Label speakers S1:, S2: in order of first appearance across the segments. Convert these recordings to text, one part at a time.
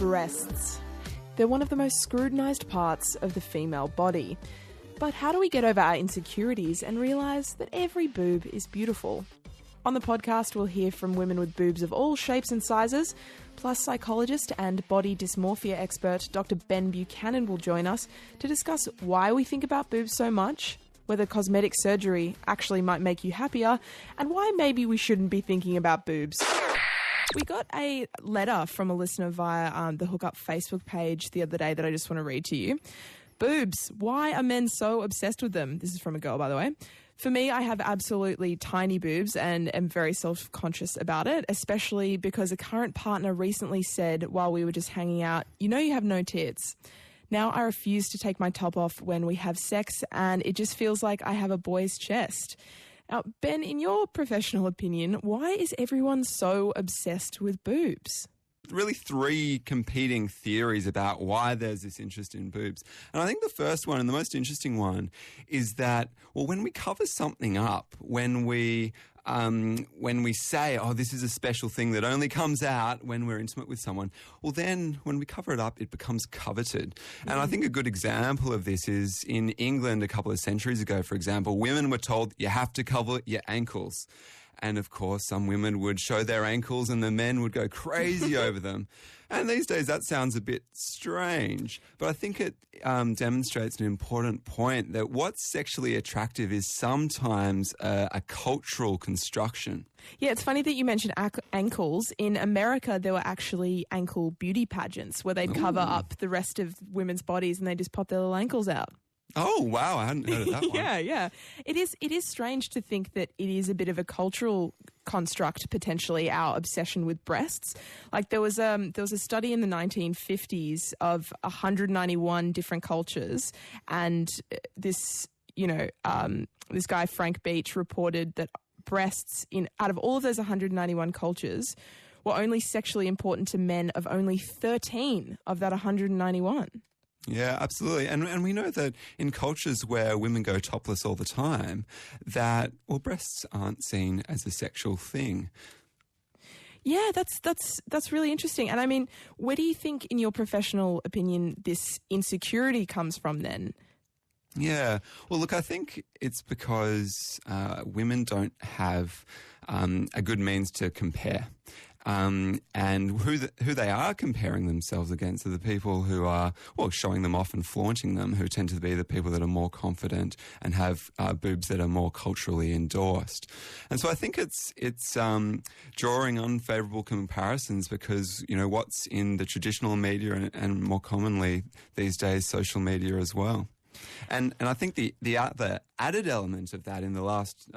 S1: Breasts. They're one of the most scrutinized parts of the female body. But how do we get over our insecurities and realise that every boob is beautiful? On the podcast, we'll hear from women with boobs of all shapes and sizes, plus psychologist and body dysmorphia expert Dr. Ben Buchannan will join us to discuss why we think about boobs so much, whether cosmetic surgery actually might make you happier, and why maybe we shouldn't be thinking about boobs. We got a letter from a listener via the Hookup Facebook page the other day that I just want to read to you. Boobs. Why are men so obsessed with them? This is from a girl, by the way. For me, I have absolutely tiny boobs and am very self-conscious about it, especially because a current partner recently said while we were just hanging out, "You know you have no tits." Now I refuse to take my top off when we have sex, and it just feels like I have a boy's chest. Now, Ben, in your professional opinion, why is everyone so obsessed with boobs?
S2: Really three competing theories about why there's this interest in boobs. And I think the first one and the most interesting one is that, well, when we cover something up, when we say, oh, this is a special thing that only comes out when we're intimate with someone, well, then when we cover it up, it becomes coveted. And I think a good example of this is in England a couple of centuries ago, for example, women were told you have to cover your ankles. And, of course, some women would show their ankles and the men would go crazy over them. And these days that sounds a bit strange, but I think it demonstrates an important point that what's sexually attractive is sometimes a cultural construction.
S1: Yeah, it's funny that you mentioned ankles. In America, there were actually ankle beauty pageants where they'd cover up the rest of women's bodies and they just pop their little ankles out.
S2: Oh, wow. I hadn't heard of that one.
S1: Yeah. It is strange to think that it is a bit of a cultural construct, potentially, our obsession with breasts. Like there was a study in the 1950s of 191 different cultures, and this guy, Frank Beach, reported that breasts out of all of those 191 cultures were only sexually important to men of only 13 of that 191.
S2: Yeah, absolutely. And we know that in cultures where women go topless all the time, that, well, breasts aren't seen as a sexual thing.
S1: Yeah, that's really interesting. And I mean, where do you think, in your professional opinion, this insecurity comes from then?
S2: Yeah. Well, look, I think it's because women don't have a good means to compare. And who they are comparing themselves against are the people who are, well, showing them off and flaunting them, who tend to be the people that are more confident and have boobs that are more culturally endorsed. And so I think it's drawing unfavourable comparisons because, you know, what's in the traditional media and more commonly these days social media as well. And I think the added element of that in the last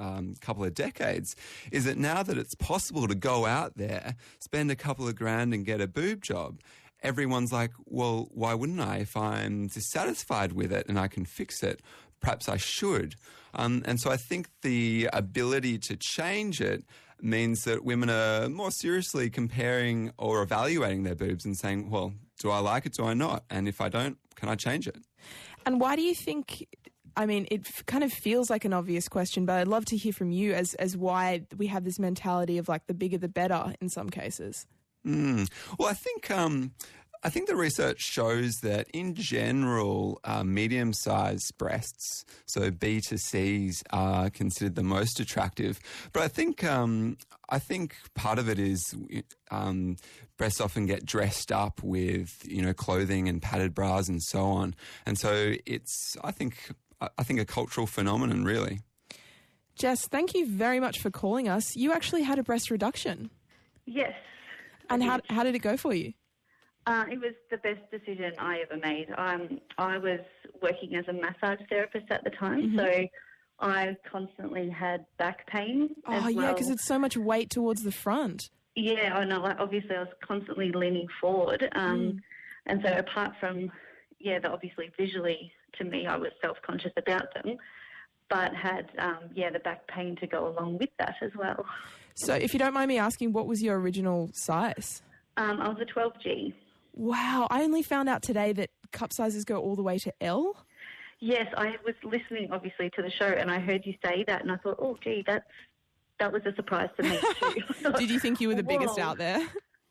S2: couple of decades is that now that it's possible to go out there, spend a couple of grand and get a boob job, everyone's like, well, why wouldn't I? If I'm dissatisfied with it and I can fix it, perhaps I should. And so I think the ability to change it means that women are more seriously comparing or evaluating their boobs and saying, well, do I like it? Do I not? And if I don't, can I change it?
S1: And why do you think, I mean, it kind of feels like an obvious question, but I'd love to hear from you as why we have this mentality of like the bigger the better in some cases.
S2: Well, I think the research shows that in general, medium-sized breasts, so B to Cs, are considered the most attractive. But I think part of it is breasts often get dressed up with, you know, clothing and padded bras and so on. And so it's, I think a cultural phenomenon, really.
S1: Jess, thank you very much for calling us. You actually had a breast reduction.
S3: Yes.
S1: And how did it go for you?
S3: It was the best decision I ever made. I was working as a massage therapist at the time, so I constantly had back pain.
S1: Oh, yeah, because it's so much weight towards the front.
S3: Yeah, I know. Like, obviously, I was constantly leaning forward. And so apart from, obviously visually, to me, I was self-conscious about them, but had, the back pain to go along with that as well.
S1: So if you don't mind me asking, what was your original size?
S3: I was a 12G.
S1: Wow, I only found out today that cup sizes go all the way to L.
S3: Yes, I was listening, obviously, to the show, and I heard you say that, and I thought, oh, gee, that was a surprise to me too.
S1: Did you think you were the biggest out there?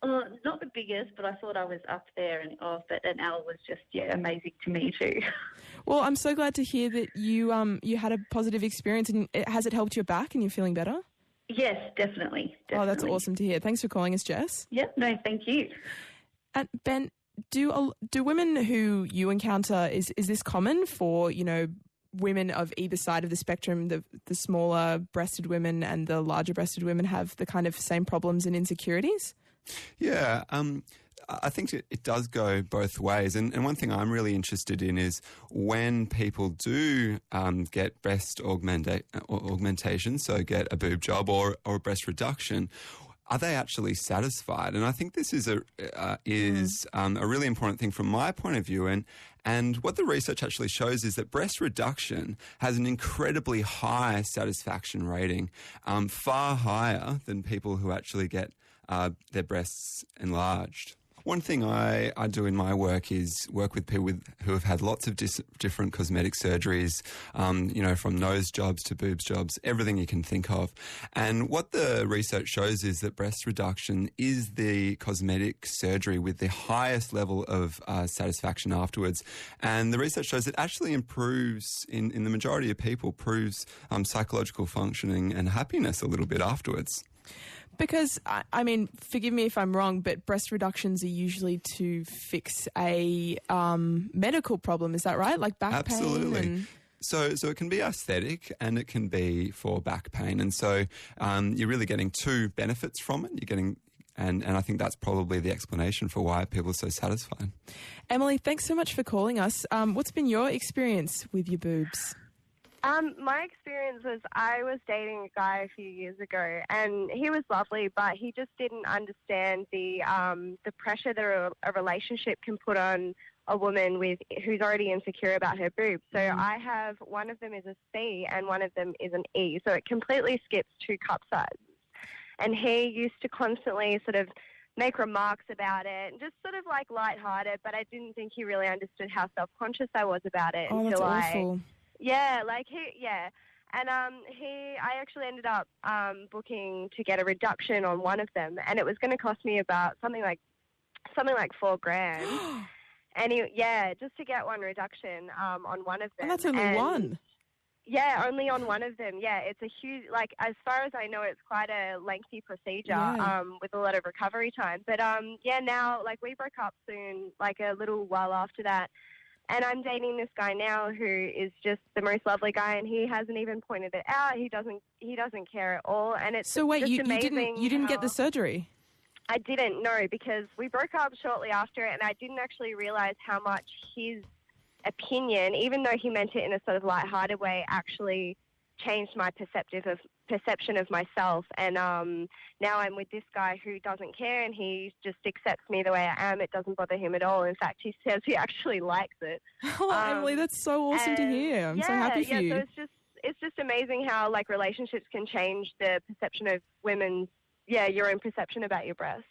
S3: Not the biggest, but I thought I was up there, and but an L was just amazing to me too.
S1: Well, I'm so glad to hear that you had a positive experience, and has it helped your back and you're feeling better?
S3: Yes, definitely.
S1: Oh, that's awesome to hear. Thanks for calling us, Jess.
S3: Yep, no, thank you.
S1: And Ben, do women who you encounter, is this common for, women of either side of the spectrum, the smaller breasted women and the larger breasted women have the kind of same problems and insecurities?
S2: Yeah, I think it does go both ways. And one thing I'm really interested in is when people do get breast augmentation, so get a boob job or a breast reduction, are they actually satisfied? And I think this is a really important thing from my point of view. And what the research actually shows is that breast reduction has an incredibly high satisfaction rating, far higher than people who actually get their breasts enlarged. One thing I do in my work is work with people who have had lots of different cosmetic surgeries, from nose jobs to boobs jobs, everything you can think of. And what the research shows is that breast reduction is the cosmetic surgery with the highest level of satisfaction afterwards. And the research shows it actually improves, in the majority of people, improves psychological functioning and happiness a little bit afterwards.
S1: Because, I mean, forgive me if I'm wrong, but breast reductions are usually to fix a medical problem. Is that right? Like back
S2: Absolutely.
S1: pain?
S2: So it can be aesthetic and it can be for back pain. And so you're really getting two benefits from it. You're getting, and I think that's probably the explanation for why people are so satisfied.
S1: Emily, thanks so much for calling us. What's been your experience with your boobs?
S4: My experience was I was dating a guy a few years ago, and he was lovely, but he just didn't understand the pressure that a relationship can put on a woman who's already insecure about her boobs. So I have, one of them is a C and one of them is an E, so it completely skips 2 cup sizes. And he used to constantly sort of make remarks about it, and just sort of like lighthearted, but I didn't think he really understood how self-conscious I was about it
S1: until
S4: that's
S1: awful.
S4: And I actually ended up booking to get a reduction on one of them, and it was going to cost me about something like $4,000. And just to get one reduction on one of them.
S1: And that's only one.
S4: Yeah, only on one of them. Yeah, it's a huge, as far as I know, it's quite a lengthy procedure with a lot of recovery time. But now, we broke up soon, a little while after that. And I'm dating this guy now who is just the most lovely guy, and he hasn't even pointed it out. He doesn't care at all. And it's
S1: so wait,
S4: just
S1: you didn't get the surgery?
S4: I didn't, no, because we broke up shortly after, and I didn't actually realize how much his opinion, even though he meant it in a sort of lighthearted way, actually changed my perception of myself. And now I'm with this guy who doesn't care, and he just accepts me the way I am. It doesn't bother him at all. In fact, he says he actually likes it.
S1: Oh, Emily, that's so awesome to hear. I'm so happy for you.
S4: So it's just amazing how relationships can change the perception of women's, your own perception about your breasts.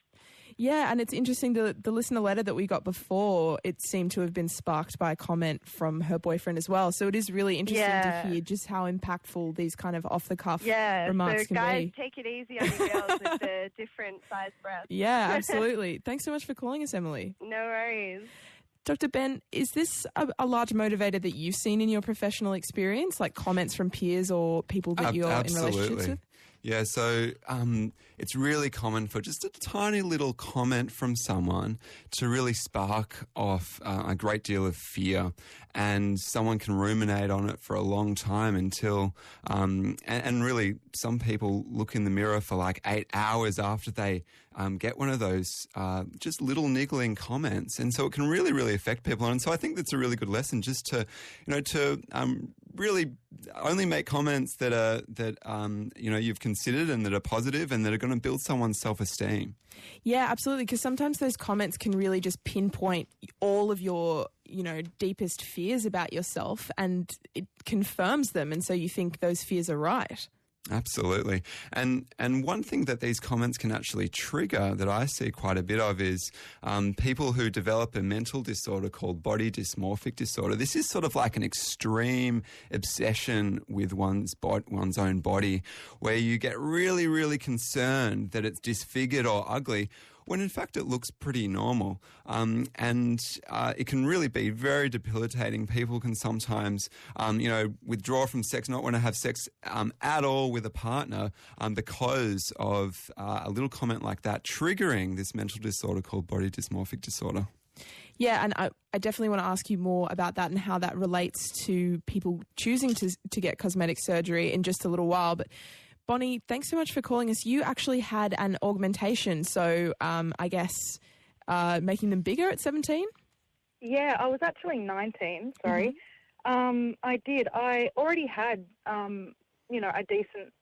S1: Yeah, and it's interesting, the listener letter that we got before, it seemed to have been sparked by a comment from her boyfriend as well. So it is really interesting to hear just how impactful these kind of off-the-cuff remarks can
S4: guys,
S1: be.
S4: Take it easy on your girls with the different size breasts.
S1: Yeah, absolutely. Thanks so much for calling us, Emily.
S4: No worries.
S1: Dr. Ben, is this a large motivator that you've seen in your professional experience, like comments from peers or people that you're in relationships with?
S2: Yeah, so it's really common for just a tiny little comment from someone to really spark off a great deal of fear, and someone can ruminate on it for a long time until, and really some people look in the mirror for 8 hours after they get one of those just little niggling comments, and so it can really, really affect people. And so I think that's a really good lesson, just to, really only make comments that you've considered and that are positive and that are going to build someone's self-esteem.
S1: Yeah, absolutely, because sometimes those comments can really just pinpoint all of your, deepest fears about yourself, and it confirms them, and so you think those fears are right.
S2: Absolutely. And one thing that these comments can actually trigger that I see quite a bit of is people who develop a mental disorder called body dysmorphic disorder. This is sort of like an extreme obsession with one's own body, where you get really, really concerned that it's disfigured or ugly, when in fact it looks pretty normal. And it can really be very debilitating. People can sometimes, withdraw from sex, not want to have sex at all with a partner because of a little comment like that triggering this mental disorder called body dysmorphic disorder.
S1: Yeah, and I definitely want to ask you more about that and how that relates to people choosing to get cosmetic surgery in just a little while. But Bonnie, thanks so much for calling us. You actually had an augmentation, so I guess making them bigger at 17?
S5: Yeah, I was actually 19, sorry. I did. I already had, a decent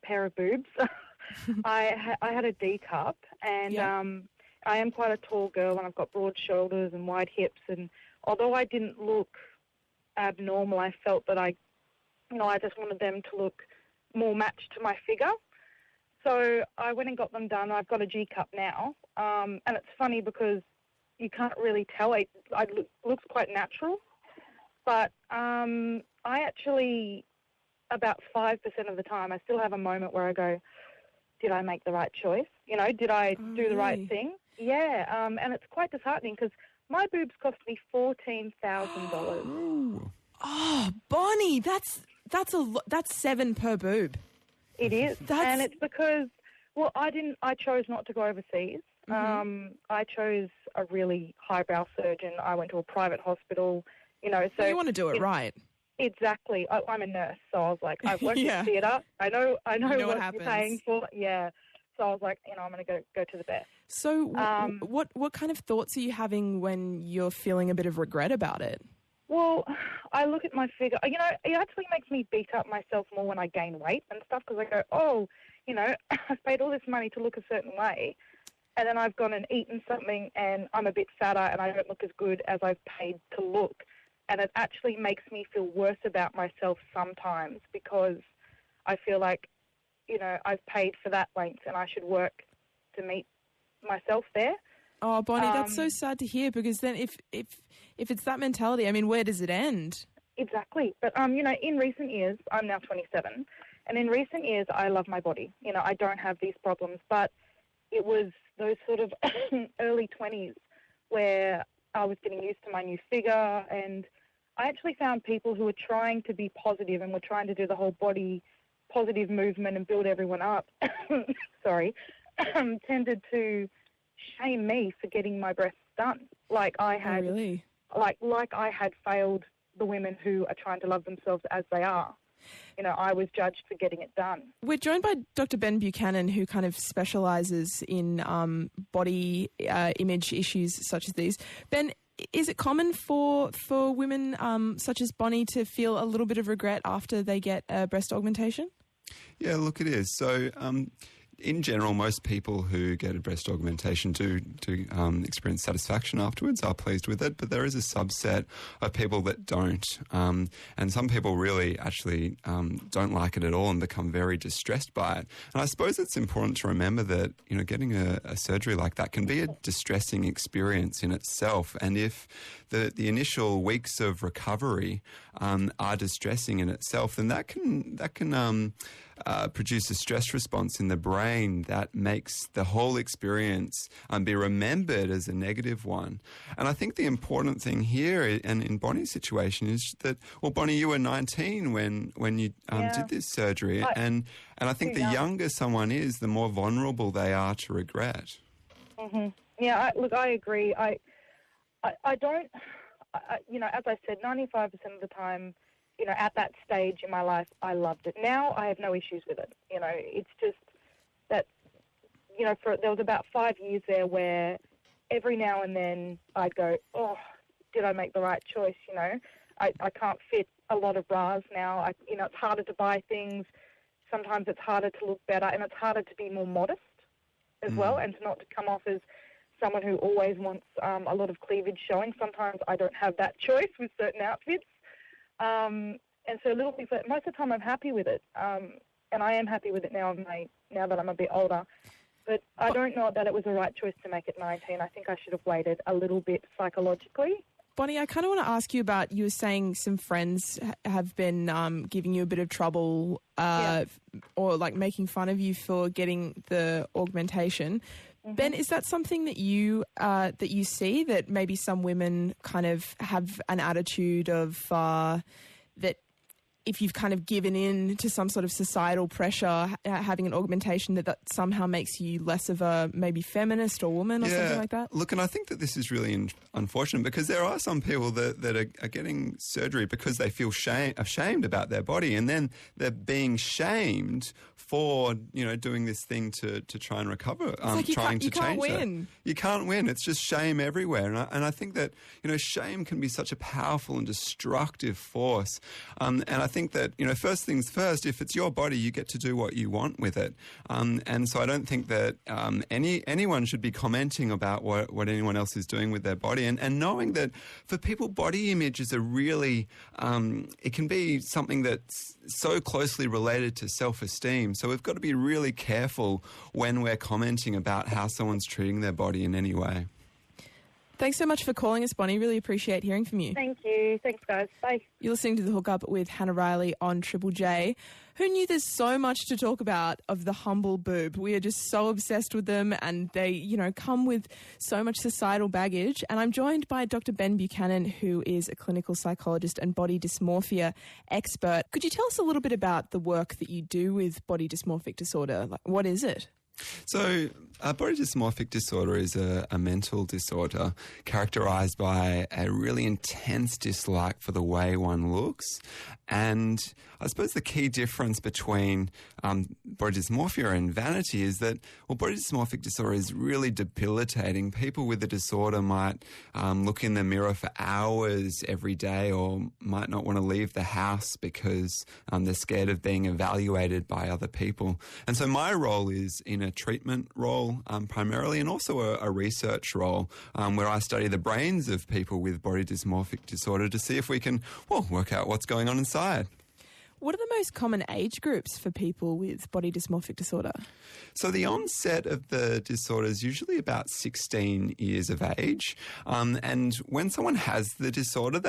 S5: pair of boobs. I had a D cup, and I am quite a tall girl, and I've got broad shoulders and wide hips. And although I didn't look abnormal, I felt that I just wanted them to look more matched to my figure. So I went and got them done. I've got a G cup now, and it's funny because you can't really tell. It looks quite natural, but I actually, about 5% of the time, I still have a moment where I go, did I make the right choice? Did I do the right thing? Yeah, and it's quite disheartening because my boobs cost me $14,000.
S1: Oh, Bonnie, that's $7 per boob.
S5: It is, and it's because, I chose not to go overseas. I chose a really highbrow surgeon. I went to a private hospital, so... You
S1: want to do it right.
S5: Exactly. I'm a nurse, so I was like, I've worked in theatre. I know what you're paying for. Yeah. So I was like, I'm going to go to the best.
S1: So what kind of thoughts are you having when you're feeling a bit of regret about it?
S5: Well, I look at my figure. It actually makes me beat up myself more when I gain weight and stuff because I go, I've paid all this money to look a certain way, and then I've gone and eaten something and I'm a bit fatter and I don't look as good as I've paid to look. And it actually makes me feel worse about myself sometimes because I feel like, I've paid for that length and I should work to meet myself there.
S1: Oh, Bonnie, that's so sad to hear because then if it's that mentality, I mean, where does it end?
S5: Exactly. But, in recent years, I'm now 27, and in recent years, I love my body. I don't have these problems, but it was those sort of early 20s where I was getting used to my new figure, and I actually found people who were trying to be positive and were trying to do the whole body positive movement and build everyone up, tended to shame me for getting my breasts done. Like I had,
S1: really?
S5: like I had failed the women who are trying to love themselves as they are. I was judged for getting it done. We're
S1: joined by Dr. Ben Buchannan, who kind of specialises in body image issues such as these. Ben, is it common for women such as Bonnie to feel a little bit of regret after they get a breast augmentation?
S2: Yeah, look, it is. So in general, most people who get a breast augmentation do experience satisfaction afterwards, are pleased with it, but there is a subset of people that don't. And some people really actually don't like it at all and become very distressed by it. And I suppose it's important to remember that, getting a surgery like that can be a distressing experience in itself. And if the initial weeks of recovery are distressing in itself, then that can produce a stress response in the brain that makes the whole experience be remembered as a negative one. And I think the important thing here, and in Bonnie's situation, is that, well, Bonnie, you were 19 when you did this surgery, and I think the younger someone is, the more vulnerable they are to regret.
S5: Mm-hmm. Yeah, I agree. I don't, as I said, 95% of the time, at that stage in my life, I loved it. Now I have no issues with it. It's just that, there was about 5 years there where every now and then I'd go, oh, did I make the right choice? I can't fit a lot of bras now. It's harder to buy things. Sometimes it's harder to look better, and it's harder to be more modest as well, and to not to come off as someone who always wants a lot of cleavage showing. Sometimes I don't have that choice with certain outfits. And so little things like, most of the time I'm happy with it. And I am happy with it now that I'm a bit older. But I don't know that it was the right choice to make it 19. I think I should have waited a little bit psychologically.
S1: Bonnie, I kind of want to ask you about, you were saying some friends have been giving you a bit of trouble or like making fun of you for getting the augmentation. Ben, is that something that you see, that maybe some women kind of have an attitude of that if you've kind of given in to some sort of societal pressure, having an augmentation, that somehow makes you less of a maybe feminist or woman or something like that?
S2: Look, and I think that this is really unfortunate, because there are some people that are getting surgery because they feel ashamed about their body, and then they're being shamed for, doing this thing to try and recover, trying to change that. You can't win. It's just shame everywhere. And I think that, shame can be such a powerful and destructive force. And I think that, first things first, if it's your body, you get to do what you want with it. And so I don't think that anyone should be commenting about what anyone else is doing with their body. And knowing that for people, body image is a really, it can be something that's so closely related to self-esteem. So we've got to be really careful when we're commenting about how someone's treating their body in any way.
S1: Thanks so much for calling us, Bonnie. Really appreciate hearing from you.
S5: Thank you. Thanks, guys. Bye.
S1: You're listening to The Hookup with Hannah Riley on Triple J. Who knew there's so much to talk about of the humble boob? We are just so obsessed with them, and they, come with so much societal baggage. And I'm joined by Dr. Ben Buchannan, who is a clinical psychologist and body dysmorphia expert. Could you tell us a little bit about the work that you do with body dysmorphic disorder? Like, what is it?
S2: So, body dysmorphic disorder is a mental disorder characterised by a really intense dislike for the way one looks. And I suppose the key difference between body dysmorphia and vanity is that, body dysmorphic disorder is really debilitating. People with the disorder might look in the mirror for hours every day, or might not want to leave the house because they're scared of being evaluated by other people. And so my role is in a treatment role primarily, and also a research role where I study the brains of people with body dysmorphic disorder to see if we can, work out what's going on inside.
S1: What are the most common age groups for people with body dysmorphic disorder?
S2: So the onset of the disorder is usually about 16 years of age. And when someone has the disorder,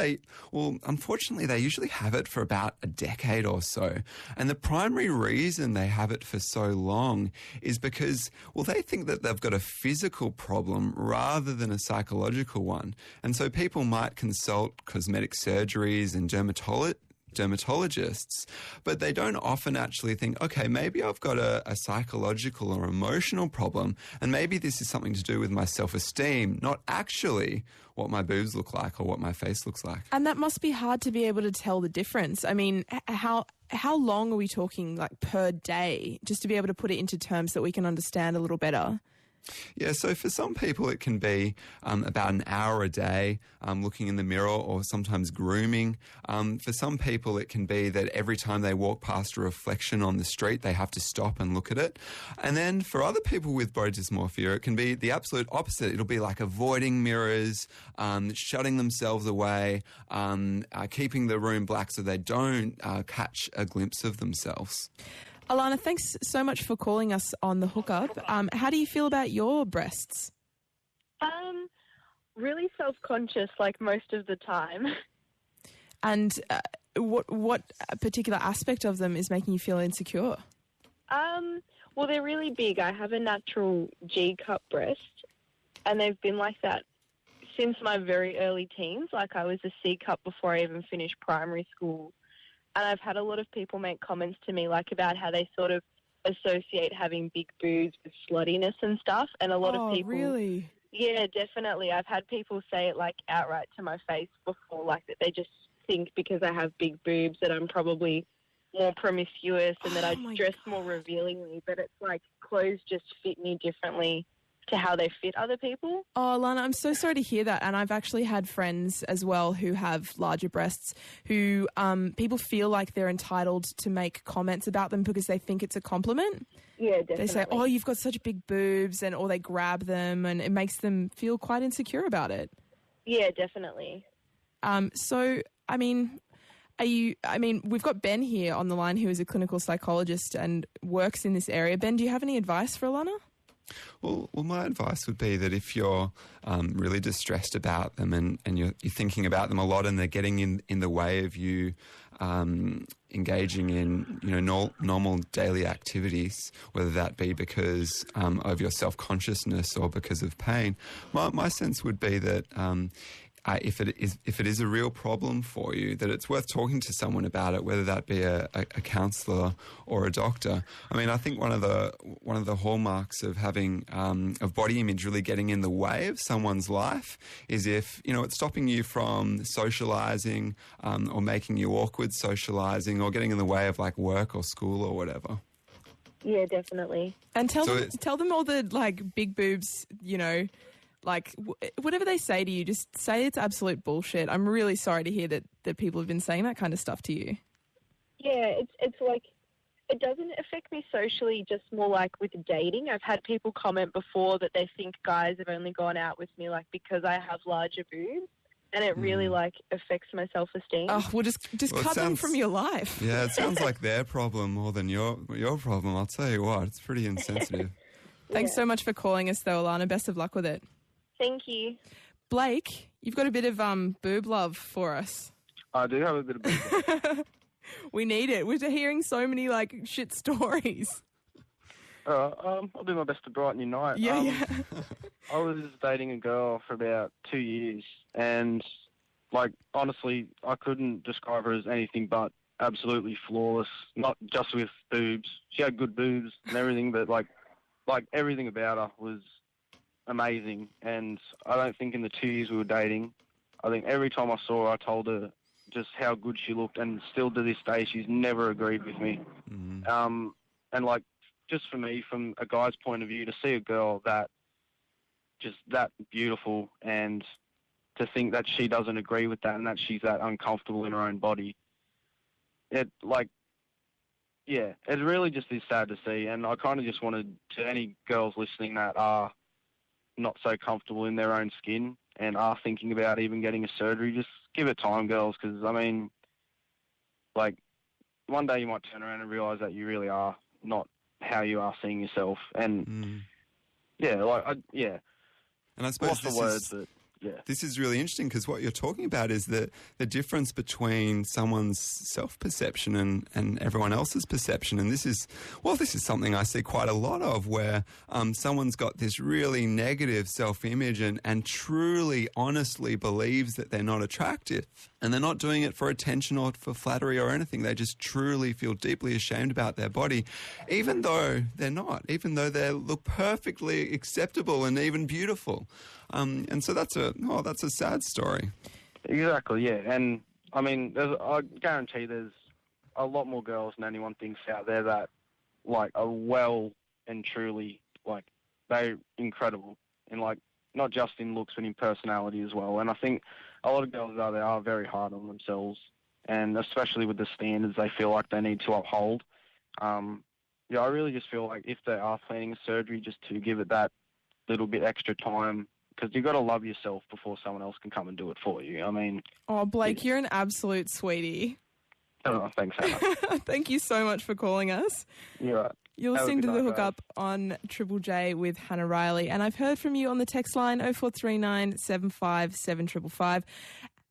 S2: unfortunately, they usually have it for about a decade or so. And the primary reason they have it for so long is because, they think that they've got a physical problem rather than a psychological one. And so people might consult cosmetic surgeries and dermatologists, but they don't often actually think, okay, maybe I've got a psychological or emotional problem, and maybe this is something to do with my self-esteem, not actually what my boobs look like or what my face looks like.
S1: And that must be hard to be able to tell the difference. I mean, how long are we talking, like, per day, just to be able to put it into terms that we can understand a little better?
S2: Yeah, so for some people it can be about an hour a day looking in the mirror, or sometimes grooming. For some people it can be that every time they walk past a reflection on the street they have to stop and look at it. And then for other people with body dysmorphia it can be the absolute opposite. It'll be like avoiding mirrors, shutting themselves away, keeping the room black so they don't catch a glimpse of themselves.
S1: Alana, thanks so much for calling us on The Hookup. How do you feel about your breasts?
S4: Really self-conscious, like, most of the time.
S1: And what particular aspect of them is making you feel insecure?
S4: Well, they're really big. I have a natural G-cup breast, and they've been like that since my very early teens. Like, I was a C-cup before I even finished primary school. And I've had a lot of people make comments to me, like, about how they sort of associate having big boobs with sluttiness and stuff. And a lot of people...
S1: really?
S4: Yeah, definitely. I've had people say it, like, outright to my face before, like, that they just think because I have big boobs that I'm probably more promiscuous and that I dress more revealingly. But it's like clothes just fit me differently to how they fit other people.
S1: Oh, Lana, I'm so sorry to hear that. And I've actually had friends as well who have larger breasts who people feel like they're entitled to make comments about them because they think it's a compliment.
S4: Yeah, definitely.
S1: They say, oh, you've got such big boobs, or they grab them, and it makes them feel quite insecure about it.
S4: Yeah, definitely.
S1: So, I mean, we've got Ben here on the line who is a clinical psychologist and works in this area. Ben, do you have any advice for Alana?
S2: Well, my advice would be that if you're really distressed about them and you're thinking about them a lot and they're getting in the way of you engaging in normal daily activities, whether that be because of your self-consciousness or because of pain, my sense would be that if it is a real problem for you, that it's worth talking to someone about it, whether that be a counsellor or a doctor. I mean, I think one of the hallmarks of having of body image really getting in the way of someone's life is if it's stopping you from socialising or making you awkward socialising or getting in the way of like work or school or whatever.
S4: Yeah, definitely.
S1: And tell them all the big boobs, whatever they say to you, just say it's absolute bullshit. I'm really sorry to hear that people have been saying that kind of stuff to you.
S4: Yeah, it's like, it doesn't affect me socially, just more like with dating. I've had people comment before that they think guys have only gone out with me because I have larger boobs, and it really affects my self-esteem.
S1: Oh, well, just cut them from your life.
S2: Yeah, it sounds like their problem more than your problem. I'll tell you what, it's pretty insensitive.
S1: Thanks so much for calling us, though, Alana. Best of luck with it.
S4: Thank you.
S1: Blake, you've got a bit of boob love for us.
S6: I do have a bit of boob love.
S1: We need it. We're hearing so many shit stories.
S6: I'll do my best to brighten your night.
S1: Yeah.
S6: I was dating a girl for about 2 years, and honestly, I couldn't describe her as anything but absolutely flawless. Not just with boobs. She had good boobs and everything, but everything about her was amazing. And I don't think in the 2 years we were dating, I think every time I saw her, I told her just how good she looked, and still to this day, she's never agreed with me. Mm-hmm. And just for me, from a guy's point of view, to see a girl that beautiful and to think that she doesn't agree with that and that she's that uncomfortable in her own body, it really just is sad to see. And I kind of just wanted to any girls listening that are not so comfortable in their own skin and are thinking about even getting a surgery, just give it time, girls, because, I mean, one day you might turn around and realise that you really are not how you are seeing yourself. And,
S2: And I suppose this is really interesting because what you're talking about is the difference between someone's self-perception and everyone else's perception. And this is something I see quite a lot of, where someone's got this really negative self-image and truly, honestly believes that they're not attractive. And they're not doing it for attention or for flattery or anything. They just truly feel deeply ashamed about their body, even though they're not, even though they look perfectly acceptable and even beautiful. And so that's a sad story.
S6: Exactly, yeah. And, I mean, I guarantee there's a lot more girls than anyone thinks out there that, are well and truly, they're incredible. And, not just in looks, but in personality as well. And I think a lot of girls out there are very hard on themselves, and especially with the standards they feel like they need to uphold. I really just feel like if they are planning a surgery, just to give it that little bit extra time, because you've got to love yourself before someone else can come and do it for you. I mean... Oh,
S1: Blake, you're an absolute sweetie.
S6: Oh, thanks, Hannah.
S1: Thank you so much for calling us.
S6: You're right.
S1: You're listening to The Hookup on Triple J with Hannah Riley, and I've heard from you on the text line 0439 75 7555.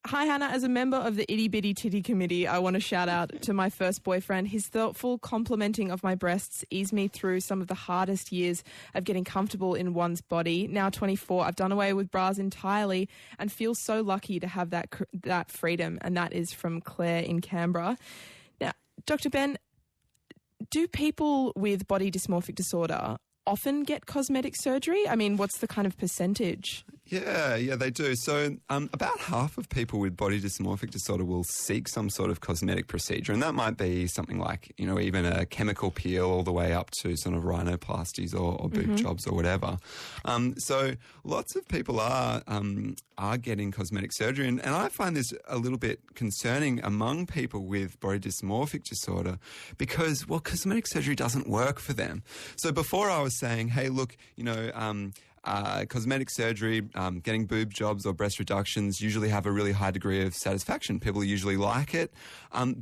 S1: Hi, Hannah. As a member of the Itty Bitty Titty Committee, I want to shout out to my first boyfriend. His thoughtful complimenting of my breasts eased me through some of the hardest years of getting comfortable in one's body. Now 24, I've done away with bras entirely and feel so lucky to have that freedom, and that is from Claire in Canberra. Now, Dr. Ben, do people with body dysmorphic disorder often get cosmetic surgery? I mean, what's the kind of percentage?
S2: Yeah, they do. So about half of people with body dysmorphic disorder will seek some sort of cosmetic procedure, and that might be something like, even a chemical peel all the way up to sort of rhinoplasties or boob jobs or whatever. So lots of people are getting cosmetic surgery, and I find this a little bit concerning among people with body dysmorphic disorder because, cosmetic surgery doesn't work for them. So before I was saying, hey, look, cosmetic surgery, getting boob jobs or breast reductions usually have a really high degree of satisfaction. People usually like it.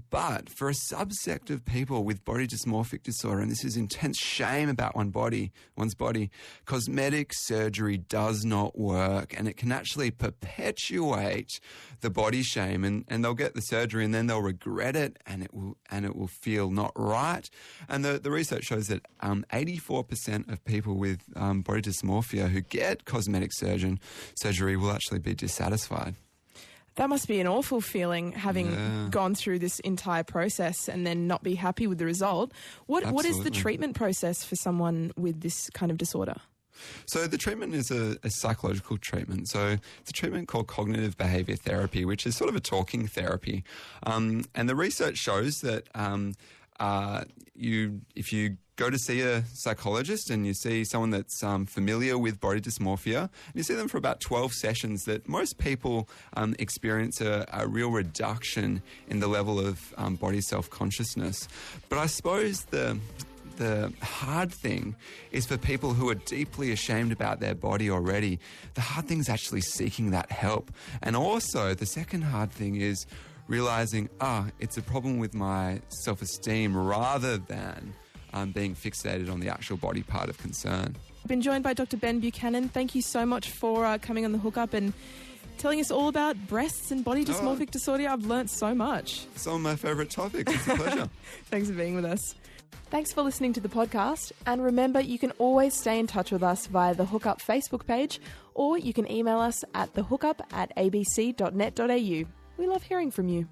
S2: But for a subsect of people with body dysmorphic disorder, and this is intense shame about one's body, cosmetic surgery does not work, and it can actually perpetuate the body shame, and they'll get the surgery and then they'll regret it, and it will feel not right. And the research shows that 84% of people with body dysmorphia who get cosmetic surgery will actually be dissatisfied.
S1: That must be an awful feeling, having gone through this entire process and then not be happy with the result. What is the treatment process for someone with this kind of disorder?
S2: So the treatment is a psychological treatment. So it's a treatment called cognitive behavior therapy, which is sort of a talking therapy. And the research shows that if you go to see a psychologist and you see someone that's familiar with body dysmorphia, and you see them for about 12 sessions, that most people experience a real reduction in the level of body self-consciousness. But I suppose the hard thing is for people who are deeply ashamed about their body already. The hard thing is actually seeking that help. And also, the second hard thing is realizing, it's a problem with my self-esteem rather than being fixated on the actual body part of concern.
S1: I've been joined by Dr. Ben Buchannan. Thank you so much for coming on the hookup and telling us all about breasts and body dysmorphic disorder. I've learnt so much.
S2: Some of my favourite topics. It's a pleasure.
S1: Thanks for being with us. Thanks for listening to the podcast. And remember, you can always stay in touch with us via the Hookup Facebook page, or you can email us at thehookup@abc.net.au. We love hearing from you.